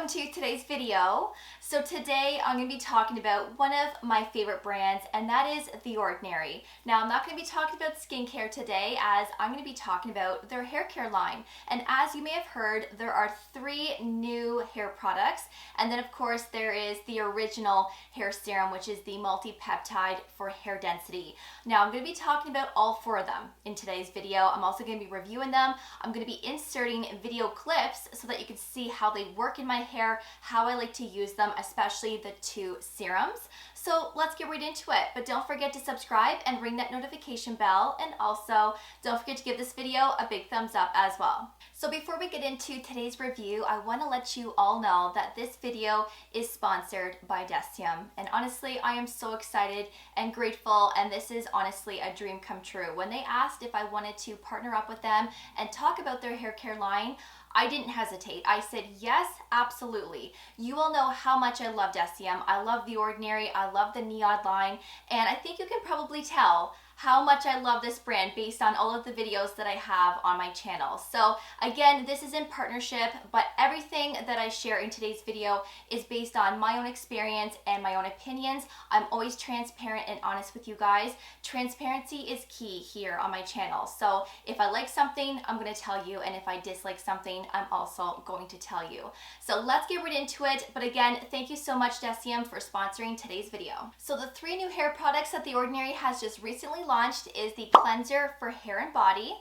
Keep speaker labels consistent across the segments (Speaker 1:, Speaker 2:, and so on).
Speaker 1: welcome to today's video. So today I'm going to be talking about one of my favorite brands, and that is The Ordinary. Now I'm not going to be talking about skincare today, as I'm going to be talking about their hair care line. And as you may have heard, there are 3 new hair products, and then of course there is the original hair serum, which is the multi-peptide for hair density. Now I'm going to be talking about all 4 of them in today's video. I'm also going to be reviewing them. I'm going to be inserting video clips so that you can see how they work in my hair, how I like to use them, especially the 2 serums. So let's get right into it. But don't forget to subscribe and ring that notification bell, and also don't forget to give this video a big thumbs up as well. So before we get into today's review, I want to let you all know that this video is sponsored by Deciem. And honestly, I am so excited and grateful, and this is honestly a dream come true. When they asked if I wanted to partner up with them and talk about their hair care line, I didn't hesitate. I said, yes, absolutely. You all know how much I love Deciem. I love The Ordinary. I love the Neon line. And I think you can probably tell how much I love this brand based on all of the videos that I have on my channel. So again, this is in partnership, but everything that I share in today's video is based on my own experience and my own opinions. I'm always transparent and honest with you guys. Transparency is key here on my channel. So if I like something, I'm going to tell you, and if I dislike something, I'm also going to tell you. So let's get right into it. But again, thank you so much, Deciem, for sponsoring today's video. So the 3 new hair products that The Ordinary has just recently launched is the cleanser for hair and body.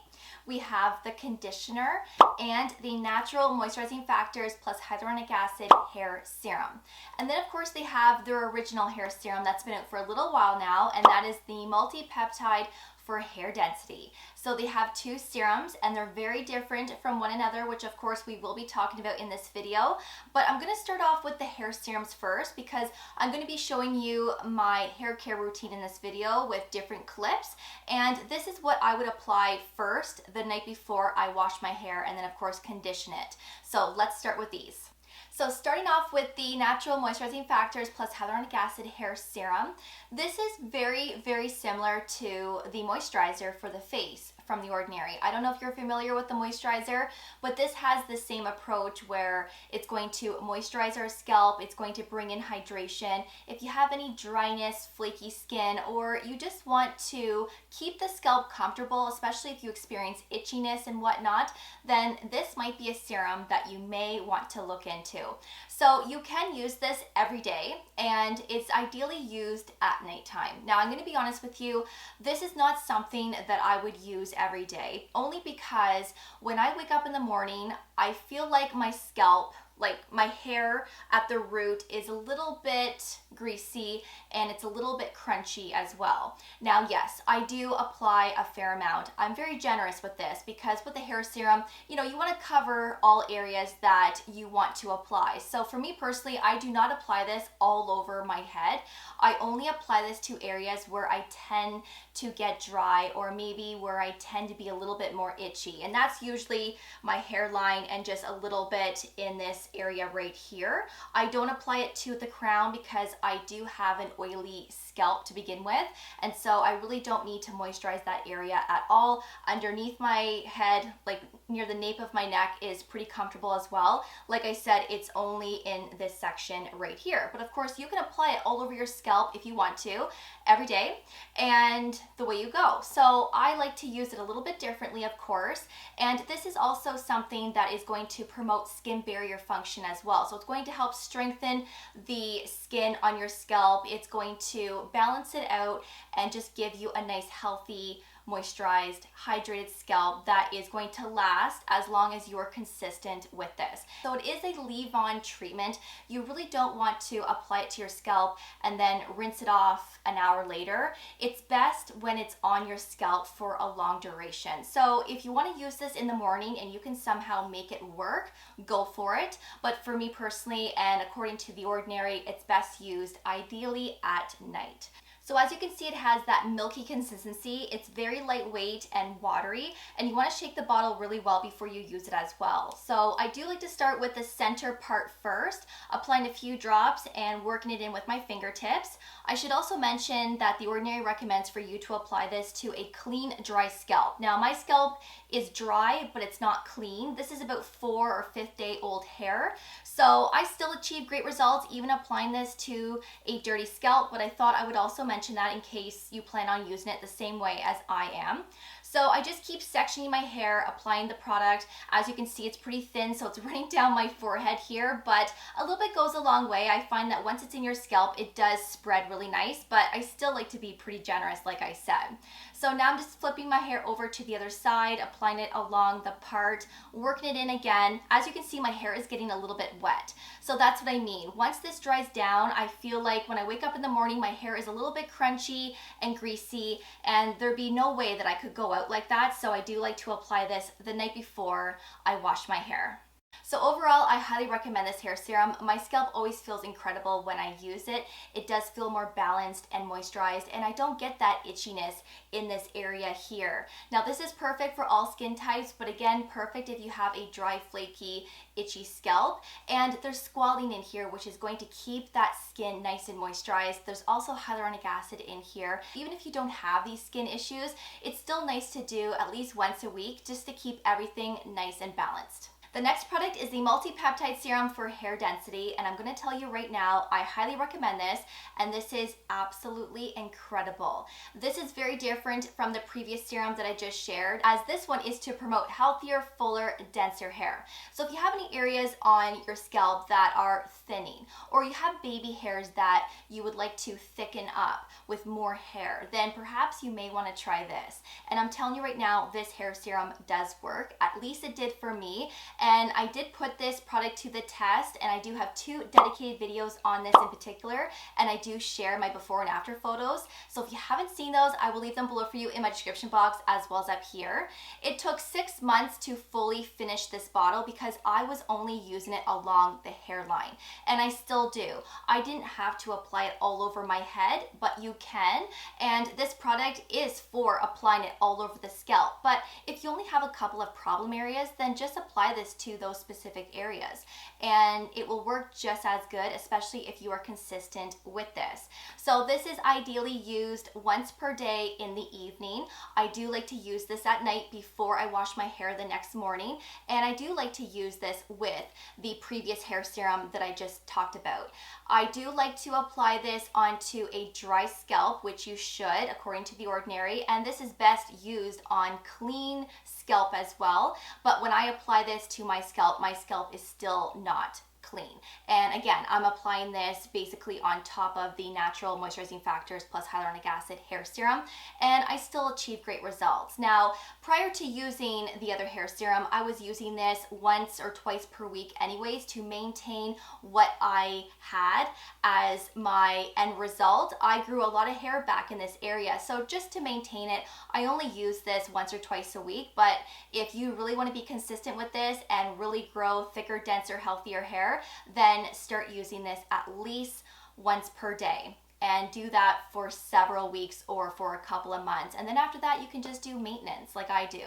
Speaker 1: We have the conditioner and the natural moisturizing factors plus hyaluronic acid hair serum. And then of course they have their original hair serum that's been out for a little while now, and that is the multi-peptide for hair density. So they have 2 serums, and they're very different from one another, which of course we will be talking about in this video. But I'm going to start off with the hair serums first, because I'm going to be showing you my hair care routine in this video with different clips. And this is what I would apply first the night before I wash my hair, and then of course condition it. So let's start with these. So starting off with the natural moisturizing factors plus hyaluronic acid hair serum. This is very, very similar to the moisturizer for the face from The Ordinary. I don't know if you're familiar with the moisturizer, but this has the same approach where it's going to moisturize our scalp, it's going to bring in hydration. If you have any dryness, flaky skin, or you just want to keep the scalp comfortable, especially if you experience itchiness and whatnot, then this might be a serum that you may want to look into. So you can use this every day, and it's ideally used at nighttime. Now I'm going to be honest with you, this is not something that I would use every day, only because when I wake up in the morning, I feel like my scalp, like my hair at the root, is a little bit greasy and it's a little bit crunchy as well. Now, yes, I do apply a fair amount. I'm very generous with this because with the hair serum, you want to cover all areas that you want to apply. So for me personally, I do not apply this all over my head. I only apply this to areas where I tend to get dry, or maybe where I tend to be a little bit more itchy. And that's usually my hairline and just a little bit in this area right here. I don't apply it to the crown because I do have an oily scalp to begin with, and so I really don't need to moisturize that area at all. Underneath my head, like near the nape of my neck, is pretty comfortable as well. Like I said, it's only in this section right here, but of course you can apply it all over your scalp if you want to every day and the way you go. So I like to use it a little bit differently, of course, and this is also something that is going to promote skin barrier function as well. So it's going to help strengthen the skin on your scalp. It's going to balance it out and just give you a nice, healthy, moisturized, hydrated scalp that is going to last as long as you're consistent with this. So it is a leave-on treatment. You really don't want to apply it to your scalp and then rinse it off an hour later. It's best when it's on your scalp for a long duration. So if you want to use this in the morning and you can somehow make it work, go for it. But for me personally, and according to The Ordinary, it's best used ideally at night. So as you can see, it has that milky consistency. It's very lightweight and watery, and you want to shake the bottle really well before you use it as well. So I do like to start with the center part first, applying a few drops and working it in with my fingertips. I should also mention that The Ordinary recommends for you to apply this to a clean, dry scalp. Now my scalp is dry, but it's not clean. This is about 4th or 5th day old hair. So I still achieve great results even applying this to a dirty scalp, but I thought I would also mention that in case you plan on using it the same way as I am. So I just keep sectioning my hair, applying the product. As you can see, it's pretty thin, so it's running down my forehead here, but a little bit goes a long way. I find that once it's in your scalp, it does spread really nice, but I still like to be pretty generous, like I said. So now I'm just flipping my hair over to the other side, applying it along the part, working it in again. As you can see, my hair is getting a little bit wet. So that's what I mean. Once this dries down, I feel like when I wake up in the morning, my hair is a little bit crunchy and greasy, and there'd be no way that I could go out like that. So I do like to apply this the night before I wash my hair. So overall, I highly recommend this hair serum. My scalp always feels incredible when I use it. It does feel more balanced and moisturized, and I don't get that itchiness in this area here. Now this is perfect for all skin types, but again, perfect if you have a dry, flaky, itchy scalp. And there's squalene in here, which is going to keep that skin nice and moisturized. There's also hyaluronic acid in here. Even if you don't have these skin issues, it's still nice to do at least once a week just to keep everything nice and balanced. The next product is the multi-peptide serum for hair density, and I'm going to tell you right now, I highly recommend this, and this is absolutely incredible. This is very different from the previous serums that I just shared, as this one is to promote healthier, fuller, denser hair. So if you have any areas on your scalp that are thinning, or you have baby hairs that you would like to thicken up with more hair, then perhaps you may want to try this. And I'm telling you right now, this hair serum does work. At least it did for me. And I did put this product to the test, and I do have 2 dedicated videos on this in particular, and I do share my before and after photos. So if you haven't seen those, I will leave them below for you in my description box as well as up here. It took 6 months to fully finish this bottle because I was only using it along the hairline, and I still do. I didn't have to apply it all over my head, but you can, and this product is for applying it all over the scalp. But if you only have a couple of problem areas, then just apply this to those specific areas, and it will work just as good, especially if you are consistent with this. So this is ideally used once per day in the evening. I do like to use this at night before I wash my hair the next morning, and I do like to use this with the previous hair serum that I just talked about. I do like to apply this onto a dry scalp, which you should according to The Ordinary, and this is best used on clean scalp as well. But when I apply this to my scalp is still not clean. And again, I'm applying this basically on top of the natural moisturizing factors plus hyaluronic acid hair serum, and I still achieve great results. Now, prior to using the other hair serum, I was using this once or twice per week anyways to maintain what I had as my end result. I grew a lot of hair back in this area, so just to maintain it, I only use this once or twice a week. But if you really want to be consistent with this and really grow thicker, denser, healthier hair, then start using this at least once per day. And do that for several weeks or for a couple of months. And then after that, you can just do maintenance like I do.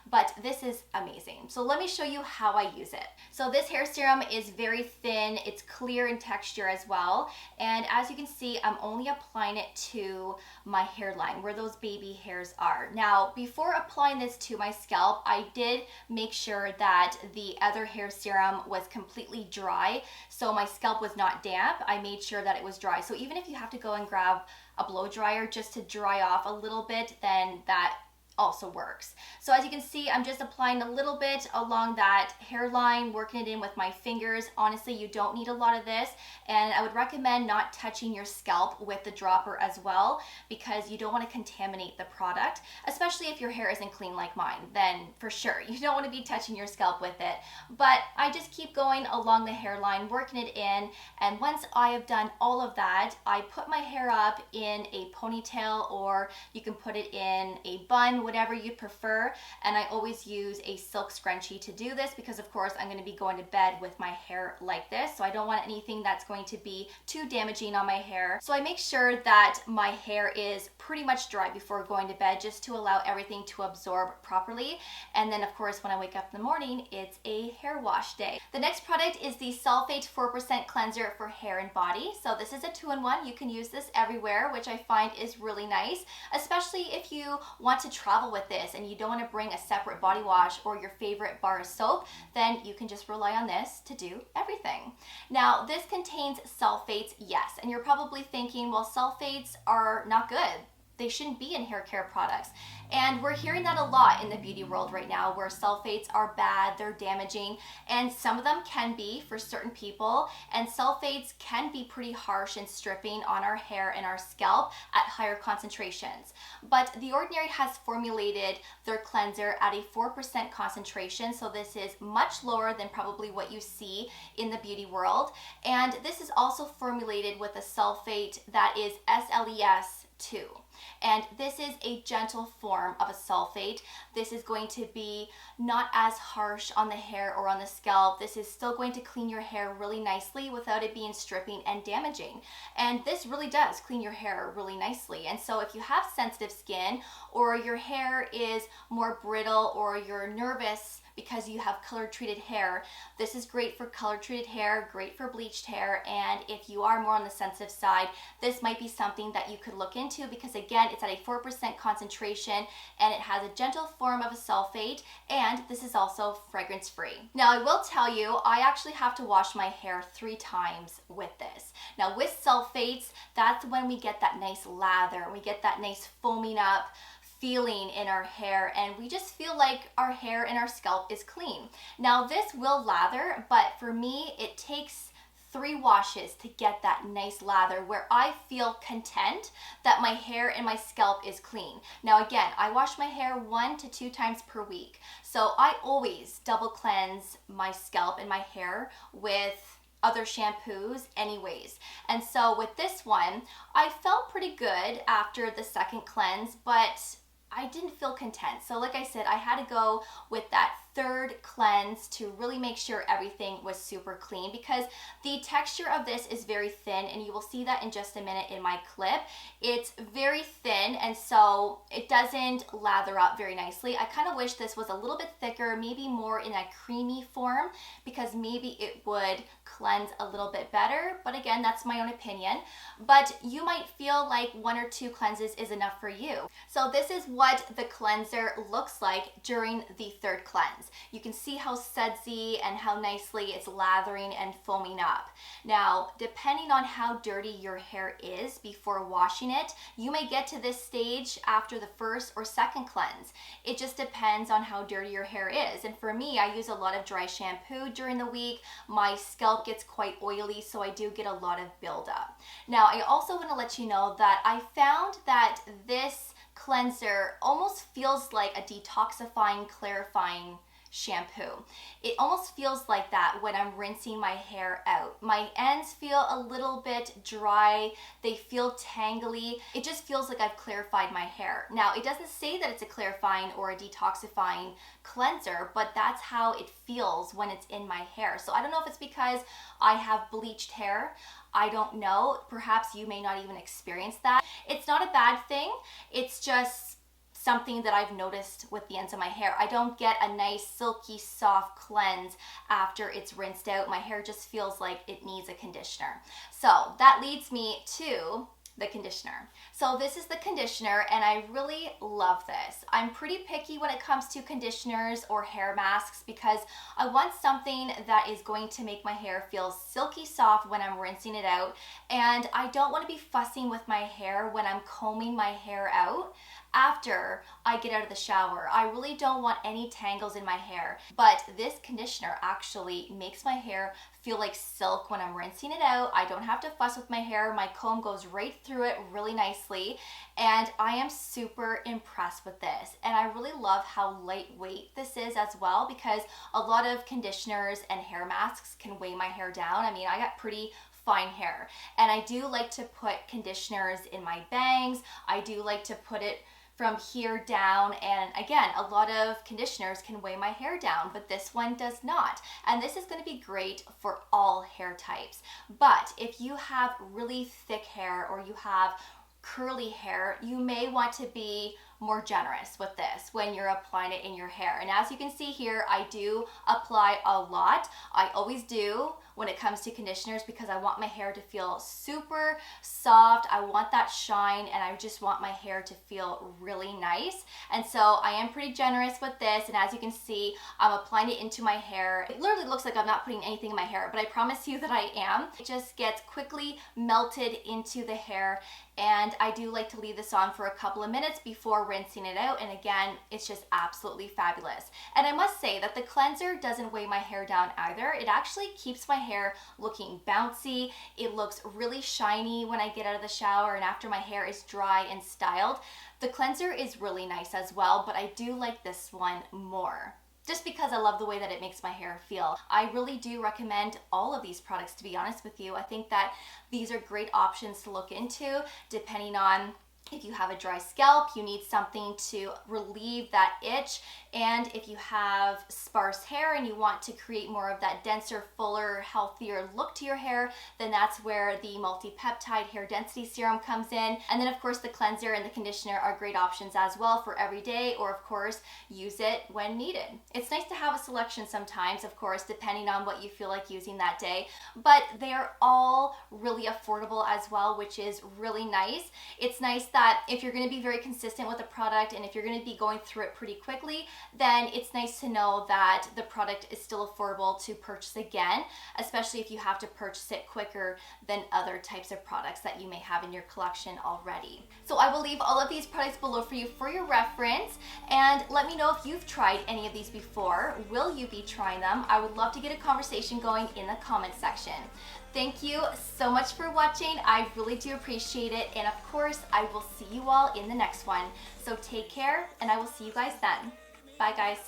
Speaker 1: But this is amazing. So let me show you how I use it. So this hair serum is very thin. It's clear in texture as well. And as you can see, I'm only applying it to my hairline where those baby hairs are. Now, before applying this to my scalp, I did make sure that the other hair serum was completely dry. So my scalp was not damp. I made sure that it was dry. So even if you have to go and grab a blow dryer just to dry off a little bit, then that also works. So as you can see, I'm just applying a little bit along that hairline, working it in with my fingers. Honestly, you don't need a lot of this, and I would recommend not touching your scalp with the dropper as well, because you don't want to contaminate the product, especially if your hair isn't clean like mine. Then for sure, you don't want to be touching your scalp with it. But I just keep going along the hairline, working it in, and once I have done all of that, I put my hair up in a ponytail, or you can put it in a bun, whatever you prefer. And I always use a silk scrunchie to do this because of course I'm going to be going to bed with my hair like this. So I don't want anything that's going to be too damaging on my hair. So I make sure that my hair is pretty much dry before going to bed just to allow everything to absorb properly. And then of course when I wake up in the morning, it's a hair wash day. The next product is the Sulfate 4% cleanser for hair and body. So this is a 2-in-1. You can use this everywhere, which I find is really nice, especially if you want to travel with this and you don't want to bring a separate body wash or your favorite bar of soap, then you can just rely on this to do everything. Now this contains sulfates, yes, and you're probably thinking, well, sulfates are not good. They shouldn't be in hair care products. And we're hearing that a lot in the beauty world right now, where sulfates are bad, they're damaging, and some of them can be for certain people, and sulfates can be pretty harsh and stripping on our hair and our scalp at higher concentrations. But The Ordinary has formulated their cleanser at a 4% concentration, so this is much lower than probably what you see in the beauty world. And this is also formulated with a sulfate that is SLES2. And this is a gentle form of a sulfate. This is going to be not as harsh on the hair or on the scalp. This is still going to clean your hair really nicely without it being stripping and damaging. And this really does clean your hair really nicely. And so if you have sensitive skin, or your hair is more brittle, or you're nervous because you have color treated hair, this is great for color treated hair, great for bleached hair. And if you are more on the sensitive side, this might be something that you could look into, because again, it's at a 4% concentration and it has a gentle form of a sulfate, and this is also fragrance free. Now I will tell you, I actually have to wash my hair 3 times with this. Now with sulfates, that's when we get that nice lather, we get that nice foaming up feeling in our hair, and we just feel like our hair and our scalp is clean. Now this will lather, but for me it takes 3 washes to get that nice lather where I feel content that my hair and my scalp is clean. Now again, I wash my hair 1 to 2 times per week, so I always double cleanse my scalp and my hair with other shampoos anyways. And so with this one, I felt pretty good after the second cleanse, but I didn't feel content. So like I said, I had to go with that 3rd cleanse to really make sure everything was super clean, because the texture of this is very thin, and you will see that in just a minute in my clip. It's very thin, and so it doesn't lather up very nicely. I kind of wish this was a little bit thicker, maybe more in a creamy form, because maybe it would cleanse a little bit better. But again, that's my own opinion. But you might feel like 1 or 2 cleanses is enough for you. So this is what the cleanser looks like during the 3rd cleanse. You can see how sudsy and how nicely it's lathering and foaming up. Now, depending on how dirty your hair is before washing it, you may get to this stage after the 1st or 2nd cleanse. It just depends on how dirty your hair is. And for me, I use a lot of dry shampoo during the week. My scalp gets quite oily, so I do get a lot of buildup. Now, I also want to let you know that I found that this cleanser almost feels like a detoxifying, clarifying shampoo. It almost feels like that when I'm rinsing my hair out. My ends feel a little bit dry, they feel tangly. It just feels like I've clarified my hair. Now, it doesn't say that it's a clarifying or a detoxifying cleanser, but that's how it feels when it's in my hair. So I don't know if it's because I have bleached hair. I don't know. Perhaps you may not even experience that. It's not a bad thing. It's just something that I've noticed with the ends of my hair. I don't get a nice silky soft cleanse after it's rinsed out. My hair just feels like it needs a conditioner. So that leads me to the conditioner. So this is the conditioner, and I really love this. I'm pretty picky when it comes to conditioners or hair masks because I want something that is going to make my hair feel silky soft when I'm rinsing it out, and I don't want to be fussing with my hair when I'm combing my hair out after I get out of the shower. I really don't want any tangles in my hair, but this conditioner actually makes my hair feel like silk when I'm rinsing it out. I don't have to fuss with my hair. My comb goes right through it really nicely, and I am super impressed with this. And I really love how lightweight this is as well, because a lot of conditioners and hair masks can weigh my hair down. I mean, I got pretty fine hair, and I do like to put conditioners in my bangs. I do like to put it from here down. And again, a lot of conditioners can weigh my hair down, but this one does not. And this is going to be great for all hair types. But if you have really thick hair or you have curly hair, you may want to be more generous with this when you're applying it in your hair. And as you can see here, I do apply a lot. I always do when it comes to conditioners because I want my hair to feel super soft. I want that shine and I just want my hair to feel really nice. And so I am pretty generous with this, and as you can see, I'm applying it into my hair. It literally looks like I'm not putting anything in my hair, but I promise you that I am. It just gets quickly melted into the hair, and I do like to leave this on for a couple of minutes before rinsing it out, and again, it's just absolutely fabulous. And I must say that the cleanser doesn't weigh my hair down either. It actually keeps my hair looking bouncy. It looks really shiny when I get out of the shower and after my hair is dry and styled. The cleanser is really nice as well, but I do like this one more, just because I love the way that it makes my hair feel. I really do recommend all of these products, to be honest with you. I think that these are great options to look into depending on if you have a dry scalp, you need something to relieve that itch, and if you have sparse hair and you want to create more of that denser, fuller, healthier look to your hair, then that's where the multi-peptide hair density serum comes in. And then of course the cleanser and the conditioner are great options as well for every day, or of course use it when needed. It's nice to have a selection sometimes, of course, depending on what you feel like using that day, but they're all really affordable as well, which is really nice. It's nice that if you're going to be very consistent with the product and if you're going to be going through it pretty quickly, then it's nice to know that the product is still affordable to purchase again, especially if you have to purchase it quicker than other types of products that you may have in your collection already. So I will leave all of these products below for you for your reference, and let me know if you've tried any of these before. Will you be trying them? I would love to get a conversation going in the comment section. Thank you so much for watching. I really do appreciate it. And of course, I will see you all in the next one. So take care, and I will see you guys then. Bye, guys.